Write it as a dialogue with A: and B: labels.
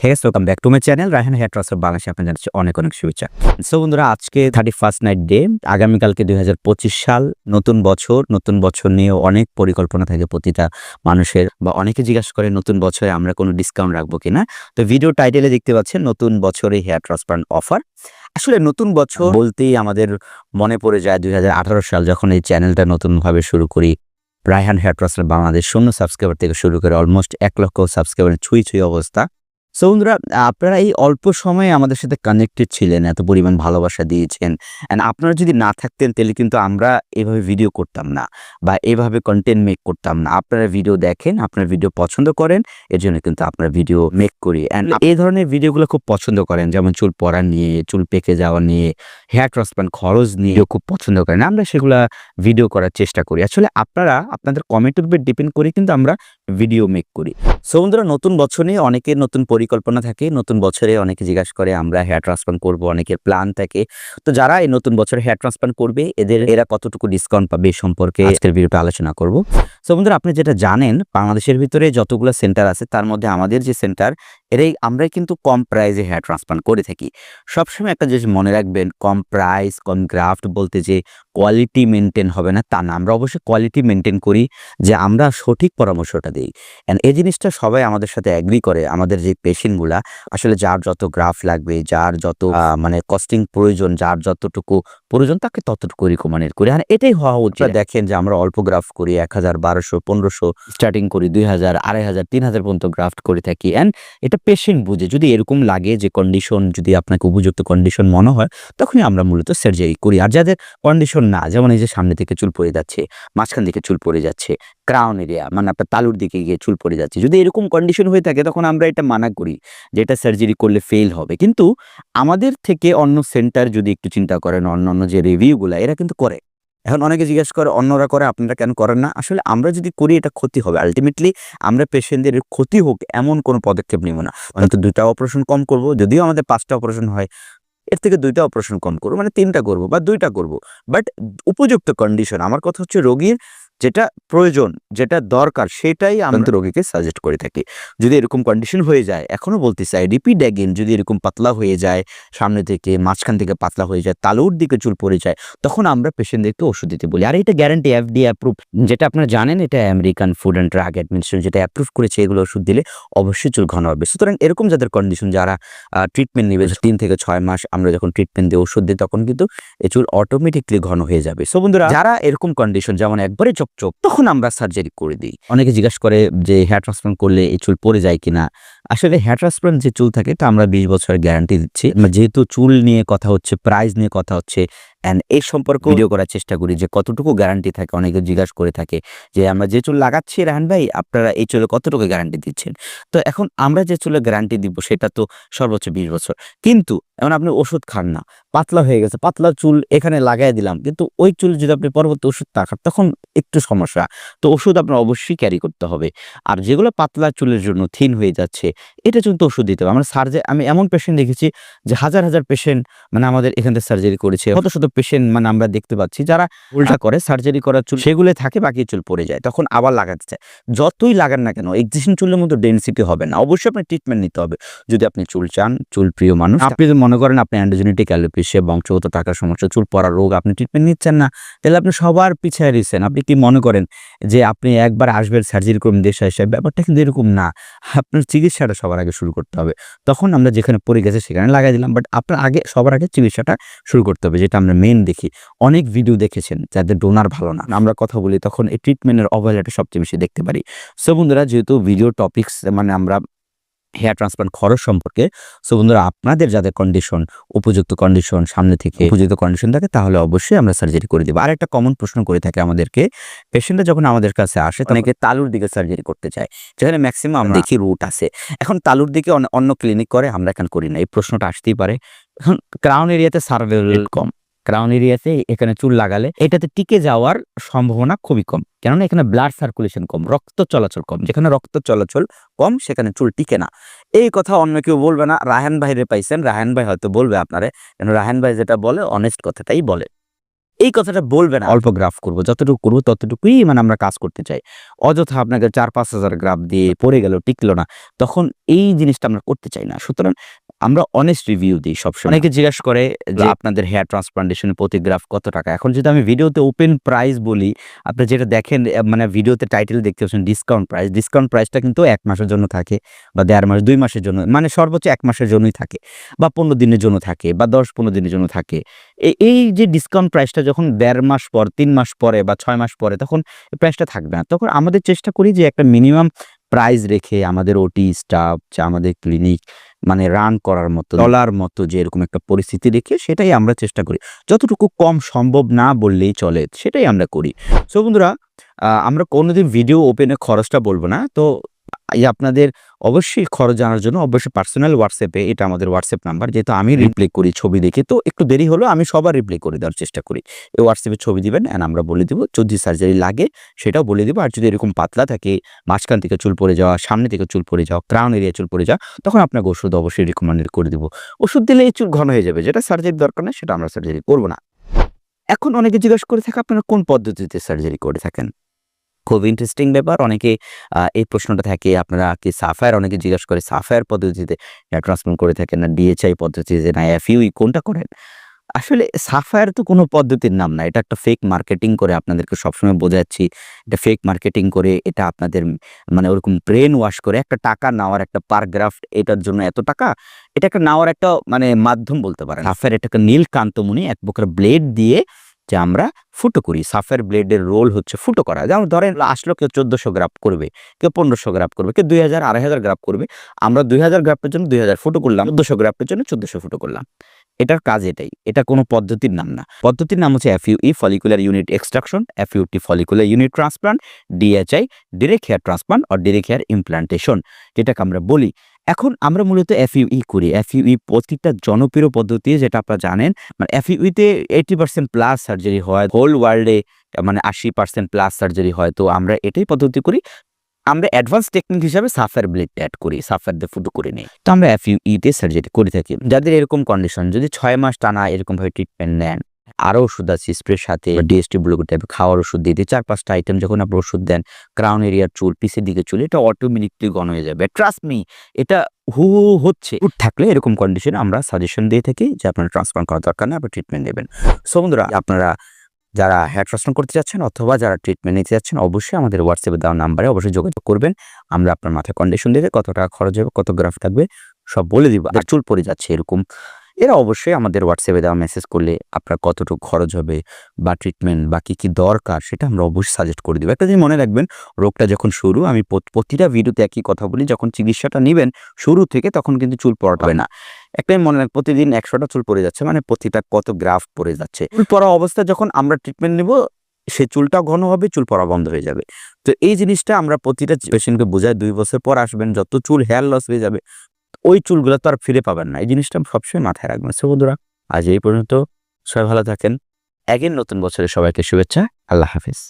A: Hey guys, welcome back to my channel Raihan hair transfer বাংলাদেশে আপনাদের জানাচ্ছি অনেক শুভেচ্ছা। সো বন্ধুরা, আজকে 31st নাইট ডে, আগামীকালকে 2025 সাল, নতুন বছর নিয়ে অনেক পরিকল্পনা থাকে প্রতিটা মানুষের, বা অনেকে জিজ্ঞাসা করে নতুন বছরে আমরা কোনো ডিসকাউন্ট রাখবো কিনা। তো ভিডিও টাইটেলে দেখতে পাচ্ছেন নতুন বছরে হেয়ার ট্রান্সপ্লান্ট অফার। আসলে নতুন বছর বলতেই আমাদের মনে পড়ে যায় 2018 সাল, যখন এই চ্যানেলটা নতুনভাবে শুরু করি। Raihan hair transplant Bangladesh 0 subscriber থেকে শুরু করে অলমোস্ট 1 লক্ষ সাবস্ক্রাইবার ছুঁই অবস্থা। সো বন্ধুরা, আপনারা এই অল্প সময়ে আমাদের সাথে কানেক্টেড ছিলেন, এত পরিমাণ ভালোবাসা দিয়েছেন। অ্যান্ড আপনারা যদি না থাকতেন তাহলে কিন্তু আমরা এভাবে ভিডিও করতাম না, বা এভাবে কন্টেন্ট মেক করতাম না। আপনারা ভিডিও দেখেন, আপনারা ভিডিও পছন্দ করেন, এর জন্য কিন্তু আপনারা ভিডিও মেক করি। অ্যান্ড এই ধরনের ভিডিওগুলো খুব পছন্দ করেন, যেমন চুল পড়া নিয়ে, চুল পেকে যাওয়া নিয়ে, হেয়ার ট্রান্সপ্লান্ট খরচ নিয়ে খুব পছন্দ করেন। আমরা সেগুলা ভিডিও করার চেষ্টা করি। আসলে আপনারা আপনাদের কমেন্টের উপর ডিপেন্ড করে কিন্তু আমরা ভিডিও মেক করি। সো বন্ধুরা, নতুন বছর নিয়ে অনেকের নতুন পরিকল্পনা থাকে। নতুন বছরে অনেকে জিজ্ঞাসা করে আমরা হেয়ার ট্রান্সপ্লান্ট করব, অনেকের প্ল্যান থাকে। তো যারা এই নতুন বছরে হেয়ার ট্রান্সপ্লান্ট করবে, এরা কতটুকু ডিসকাউন্ট পাবে এই সম্পর্কে আজকের ভিডিওতে আলোচনা করব। সো বন্ধুরা, আপনি যেটা জানেন, বাংলাদেশের ভিতরে যতগুলো সেন্টার আছে তার মধ্যে আমাদের যে সেন্টার, আমরাই কিন্তু কম প্রাইসে হেয়ার ট্রান্সপ্লান্ট করে থাকি। সবসময় একটা জিনিস মনে রাখবেন, কম প্রাইস, কম গ্রাফট বলতে যে কোয়ালিটি মেনটেন হবে না তা না। আমরা অবশ্যই কোয়ালিটি মেনটেন করি, যে আমরা সঠিক পরামর্শটা দিই। অ্যান্ড এই জিনিসটা সবাই আমাদের সাথে অ্যাগ্রি করে। আমাদের যে পেশেন্টগুলা, আসলে যার যত গ্রাফ লাগবে, যার যত মানে কস্টিং প্রয়োজন, যার যতটুকু প্রয়োজন তাকে ততটুকু রিকমেন্ড করি। আর এটাই হওয়া উচিত। দেখেন যে আমরা অল্প গ্রাফ করি, 1000, 1200, 1500 স্টার্টিং করি, 2000, 2500, 3000 পর্যন্ত গ্রাফট করে থাকি। অ্যান্ড এটা পেশেন্ট বুঝে। যদি এরকম লাগে যে কন্ডিশন, যদি আপনাকে উপযুক্ত কন্ডিশন মনে হয়, তখনই আমরা মূলত সার্জারি করি। আর যাদের কন্ডিশন না, যেমন এই যে সামনে থেকে চুল পড়ে যাচ্ছে, মাঝখান থেকে চুল পড়ে যাচ্ছে, ক্রাউন এরিয়া মানে আপনার তালুর দিকে গিয়ে চুল পড়ে যাচ্ছে, যদি এরকম কন্ডিশন হয়ে থাকে, তখন আমরা এটা মানা করি যে এটা সার্জারি করলে ফেল হবে। কিন্তু আমাদের থেকে অন্য সেন্টার যদি একটু চিন্তা করেন, অন্যান্য যে রিভিউগুলা, এরা কিন্তু করে। এখন অনেকে জিজ্ঞেস করে অন্যরা করে, আপনারা কেন করেন না? আসলে আমরা যদি করি এটা ক্ষতি হবে। আলটিমেটলি আমরা পেশেন্টদের ক্ষতি হোক এমন কোনো পদক্ষেপ নিব না। হয়তো 2টা অপারেশন কম করব, যদিও আমাদের 5টা অপারেশন হয়, এর থেকে 2টা অপারেশন কম করবো, মানে 3টা করবো বা 2টা করবো। বাট উপযুক্ত কন্ডিশন, আমার কথা হচ্ছে রোগীর যেটা প্রয়োজন, যেটা দরকার, সেটাই আমরা রোগীকে সাজেস্ট করে থাকি। যদি এরকম কন্ডিশন হয়ে যায়, এখনো বলতে চাই, রিপিট অ্যাগেন, যদি এরকম পাতলা হয়ে যায়, সামনে থেকে মাঝখান থেকে পাতলা হয়ে যায়, তালুর দিকে চুল পড়ে যায়, তখন আমরা পেশেন্টদেরকে ওষুধ দিতে বলি। আর এটা গ্যারান্টি FDA অ্যাপ্রুভ, যেটা আপনারা জানেন, এটা American food and drug administration যেটা অ্যাপ্রুভ করেছে, এগুলো ওষুধ দিলে অবশ্যই চুল ঘন হবে। সুতরাং এরকম যাদের কন্ডিশন, যারা ট্রিটমেন্ট নেবে 3 থেকে 6 মাস, আমরা যখন ট্রিটমেন্ট দিয়ে ওষুধ দিই, তখন কিন্তু এই চুল অটোমেটিকলি ঘন হয়ে যাবে। সো বন্ধুরা, যারা এরকম কন্ডিশন, যেমন একবারে চকচক, তখন আমরা সার্জারি করে দিই। অনেকে জিজ্ঞাসা করে যে হেয়ার ট্রান্সপ্লান্ট করলে এই চুল পড়ে যায় কিনা। আসলে হেয়ার ট্রান্সপ্লান্ট যে চুল থাকে, তা আমরা 20 বছরের গ্যারান্টি দিচ্ছি। যেহেতু চুল নিয়ে কথা হচ্ছে, প্রাইস নিয়ে কথা হচ্ছে, অ্যান্ড এই সম্পর্কে ভিডিও করার চেষ্টা করি যে কতটুকু গ্যারান্টি থাকে। অনেকে জিজ্ঞাসা করে থাকে যে আমরা যে চুল লাগাচ্ছি, রায়হান ভাই আপনারা এই চুলে কতটুকু গ্যারান্টি দিচ্ছেন? তো এখন আমরা যে চুলে গ্যারান্টি দিব সেটা তো সর্বোচ্চ 20 বছর। কিন্তু এখন আপনি ওষুধ খান না, পাতলা হয়ে গেছে, পাতলা চুল এখানে লাগাই দিলাম, কিন্তু ওই চুল যদি আপনি পরবর্তী ওষুধ না খান, তখন একটু সমস্যা। তো ওষুধ আপনার অবশ্যই ক্যারি করতে হবে। আর যেগুলো পাতলা চুলের জন্য থিন হয়ে যাচ্ছে, এটা জন্য তো ওষুধ দিতে হবে। আমি এমন পেশেন্ট দেখেছি যে হাজার পেশেন্ট মানে আমাদের এখান থেকে সার্জারি করেছে, শত পেশেন্ট মানে আমরা দেখতে পাচ্ছি, যারা উল্টা করে সার্জারি করার চুল সেগুলো থাকে, বাকি চুল পড়ে যায়, তখন আবার লাগাতে চায়। যতই লাগান না কেন, এক্সিস্টিং চুলের মতো ডেনসিটি হবে না। অবশ্যই আপনি ট্রিটমেন্ট নিতে হবে যদি আপনি চুল চান, চুল প্রিয় মানুষ। আপনি যদি মনে করেন আপনি অ্যান্ড্রোজেনেটিক অ্যালোপেশিয়া, বংশগত টাকার সমস্যা, চুল পড়ার রোগ, আপনি ট্রিটমেন্ট নিচ্ছেন না, তাহলে আপনি সবার পিছিয়ে রয়েছেন। আপনি কি মনে করেন যে আপনি একবার আসবেন, সার্জারি করবেন, দেশে আসে? ব্যাপারটা কিন্তু এরকম না। আপনার চিকিৎসাটা সবার আগে শুরু করতে হবে। তখন আমরা যেখানে পড়ে গেছে সেখানে লাগাই দিলাম, বাট আপনার সবার আগে চিকিৎসাটা শুরু করতে হবে, যেটা আমরা মেন দেখি। অনেক ভিডিও দেখেছেন যাদের ডোনার ভালো না, আমরা কথা বলি, তখন এই ট্রিটমেন্টের অবহেলাটা সবচেয়ে বেশি দেখতে পারি। সো বন্ধুরা, যেহেতু ভিডিও টপিকস মানে আমরা হেয়ার ট্রান্সপ্লান্ট খরচ সম্পর্কে, সো বন্ধুরা, আপনাদের যাদের কন্ডিশন, উপযুক্ত কন্ডিশন, সামনে থেকে উপযুক্ত কন্ডিশন থাকে, তাহলে অবশ্যই আমরা সার্জারি করে দেবো। আর একটা কমন প্রশ্ন করে থাকে আমাদেরকে পেশেন্টরা, যখন আমাদের কাছে আসে, অনেকে তালুর দিকে সার্জারি করতে চায়, যেখানে ম্যাক্সিমাম আমরা দেখি রুট আছে। এখন তালুর দিকে অন্য ক্লিনিক করে, আমরা এখানে করি না। এই প্রশ্নটা আসতেই পারে। এখন ক্রাউন এরিয়াতে সার্ভাইভাল কম, ক্রাউন এরিয়াতে এখানে চুল লাগালে এটাতে টিকে যাওয়ার সম্ভাবনা খুবই কম, কেননা এখানে ব্লাড সার্কুলেশন কম, রক্ত চলাচল কম। যেখানে রক্ত চলাচল কম, সেখানে চুল টিকে না। এই কথা অন্য কেউ বলবে না। রায়হান ভাইরে পাইছেন, রায়হান ভাই হয়তো বলবে আপনারে, কেন রায়হান ভাই যেটা বলে অনেস্ট কথাটাই বলে। এই কথাটা বলবেন না। অল্প গ্রাফ করব, যতটুকু করব ততটুকুই মানে আমরা কাজ করতে চাই। অযথা আপনাকে ৪-৫ হাজার গ্রাফ দিয়ে পড়ে গেল, টিকলো না। তখন এই জিনিসটা আমরা করতে চাই না। সুতরাং আমরা অনেস্ট রিভিউ দিই সবসময়। অনেকে জিজ্ঞাসা করে যে আপনাদের হেয়ার ট্রান্সপ্লান্টেশন প্রতি গ্রাফ কত টাকা? এখন যদি আমি ভিডিওতে ওপেন প্রাইস বলি, আপনি যেটা দেখেন মানে ভিডিওতে টাইটেল দেখতে পাচ্ছেন ডিসকাউন্ট প্রাইস। ডিসকাউন্ট প্রাইসটা কিন্তু ১ মাসের জন্য থাকে বা ১.৫ মাস, ২ মাসের জন্য, মানে সর্বোচ্চ ১ মাসের জন্যই থাকে বা ১৫ দিনের জন্য থাকে বা ১০-১৫ দিনের জন্য থাকে। এই যে ডিসকাউন্ট প্রাইসটা যখন ১.৫ মাস পর, ৩ মাস পরে বা ৬ মাস পরে, তখন এই প্রাইসটা থাকবে না। তখন আমাদের চেষ্টা করি যে একটা মিনিমাম প্রাইস রেখে আমাদের ওটি স্টাফ, আমাদের ক্লিনিক মানে রান করার মতো, চলার মতো যে এরকম একটা পরিস্থিতি রেখে সেটাই আমরা চেষ্টা করি। যতটুকু কম সম্ভব না বললেই চলে, সেটাই আমরা করি। সো বন্ধুরা, আমরা কোনোদিন ভিডিও ওপেনে খরচটা বলব না। তো আপনাদের অবশ্যই খরচ জানার জন্য অবশ্যই পার্সোনাল হোয়াটসঅ্যাপে, এটা আমাদের হোয়াটসঅ্যাপ নাম্বার, যেহেতু আমি রিপ্লাই করি ছবি দেখে, তো একটু দেরি হলেও আমি সবার রিপ্লাই করে দেওয়ার চেষ্টা করি। এই হোয়াটসঅ্যাপে ছবি দিবেন অ্যান্ড আমরা বলে দিব, যদি সার্জারি লাগে সেটাও বলে দিব। আর যদি এরকম পাতলা থাকে, মাঝখান থেকে চুল পড়ে যাওয়া, সামনে থেকে চুল পড়ে যাওয়া, ক্রাউন এরিয়া চুল পড়ে যাওয়া, তখন আপনাকে ওষুধ অবশ্যই রিকমেন্ডেড করে দিব। ওষুধ দিলে এই চুল ঘন হয়ে যাবে, যেটা সার্জারির দরকার নেই সেটা আমরা সার্জারি করব না। এখন অনেকে জিজ্ঞাসা করে থাকে আপনারা কোন পদ্ধতিতে সার্জারি করে থাকেন? খুব ইন্টারেস্টিং ব্যাপার। অনেকে এই প্রশ্নটা থাকে, আপনারা কি সাফায়ার, অনেকে জিজ্ঞাসা করে সাফায়ার পদ্ধতিতে হেয়ার ট্রান্সপ্লান্ট করে থাকেন না ডিএচআই পদ্ধতিতে না এফইউই, কোনটা করেন? আসলে সাফায়ার তো কোনো পদ্ধতির নাম না। এটা একটা ফেক মার্কেটিং করে আপনাদেরকে সবসময় বোঝাচ্ছি। এটা ফেক মার্কেটিং করে, এটা আপনাদের মানে ওরকম ব্রেন ওয়াশ করে একটা টাকা নেওয়ার, একটা পার গ্রাফট এটার জন্য এত টাকা, এটা একটা নেওয়ার একটা মানে মাধ্যম বলতে পারেন। সাফায়ার এটাকে নীলকান্তমণি এক প্রকার ব্লেড দিয়ে যে আমরা ফুটো করি। সাফায়ার ব্লেডের রোল হচ্ছে ফুটো করা। যেমন ধরেন আসলো কেউ ১৪০০ গ্রাফ করবে, কেউ ১৫০০ গ্রাফ করবে, কেউ ২০০০, ২৫০০ গ্রাফ করবে। আমরা ২০০০ গ্রাফের জন্য ২০০০ ফুটো করলাম, ১৪০০ গ্রাফের জন্য ১৪০০ ফুটো করলাম। এটার কাজ এটাই। এটা কোনো পদ্ধতির নাম না। পদ্ধতির নাম হচ্ছে FUE, follicular unit extraction, FUT follicular unit transplant, DHI direct hair transplant or direct hair implantation, যেটাকে আমরা বলি। এখন আমরা মূলত এফইউই করি। এফইউই প্রতিটা জনপ্রিয় পদ্ধতি, যেটা আপনারা জানেন। মানে এফইউইতে 80% প্লাস সার্জারি হয়। হোল ওয়ার্ল্ডে মানে 80% প্লাস সার্জারি হয়। তো আমরা এটাই পদ্ধতি করি। আমরা অ্যাডভান্স টেকনিক হিসাবে সাফায়ার ব্লেড অ্যাড করি, সাফায়ার দিয়ে ফুটো করে নেই। তো আমরা এফইউই-তে সার্জারি করে থাকি। যাদের এরকম কন্ডিশন, যদি ৬ মাস টানা এরকমভাবে ট্রিটমেন্ট নেন, আরো ওষুধ আছে স্প্রের সাথে, ডিএসটি ব্লক টাইপের খাওয়ার ওষুধ দিয়ে ৪-৫টা আইটেম যখন আপনি ওষুধ দেন, ক্রাউন এরিয়ার চুল, পিছের দিকে চুল, এটা অটোমেটিকলি ঘন হয়ে যাবে। ট্রাস্ট মি, এটা হু হচ্ছে। থাকলে এরকম কন্ডিশনে আমরা সাজেশন দিয়ে থাকি যে আপনার ট্রান্সপ্লান্ট করার দরকার নেই, আপনি ট্রিটমেন্ট নেবেন। সো বন্ধুরা, আপনারা যারা হেয়ার ট্রান্সপ্লান্ট করতে যাচ্ছেন অথবা যারা ট্রিটমেন্ট নিতে যাচ্ছেন, অবশ্যই আমাদের হোয়াটসঅ্যাপে দেওয়া নাম্বারে অবশ্যই যোগাযোগ করবেন। আমরা আপনার মাথায় কন্ডিশন দিয়ে কত টাকা খরচ হবে, কত গ্রাফ থাকবে সব বলে দিব। আর চুল পড়ে যাচ্ছে এরকম, এরা অবশ্যই আমাদের হোয়াটসঅ্যাপে দেওয়া মেসেজ করলে আপনার কতটুকু খরচ হবে বা ট্রিটমেন্ট বা কি দরকার সেটা আমরা অবশ্যই সাজেস্ট করে দিব। একটা জিনিস মনে রাখবেন, রোগটা যখন শুরু, আমি প্রতিটা ভিডিওতে একই কথা বলি, যখন চিকিৎসাটা নিবেন শুরু থেকে তখন কিন্তু চুল পড়াবে না। একটাই মনে রাখ, প্রতিদিন ১০০টা চুল পড়ে যাচ্ছে মানে প্রতিটা কত গ্রাফ পড়ে যাচ্ছে। চুল পড়া অবস্থায় যখন আমরা ট্রিটমেন্ট নিব, সে চুলটাও ঘন হবে, চুল পড়া বন্ধ হয়ে যাবে। তো এই জিনিসটা আমরা প্রতিটা পেশেন্টকে বোঝাই। ২ বছর পর আসবেন, যত চুল হেয়ার লস হয়ে যাবে, ওই চুলগুলো তো আর ফিরে পাবেন না। এই জিনিসটা সবসময় মাথায় রাখবেন। সো বন্ধুরা, আজ এই পর্যন্ত। সবাই ভালো থাকেন। নতুন বছরে সবাইকে শুভেচ্ছা। আল্লাহ হাফেজ।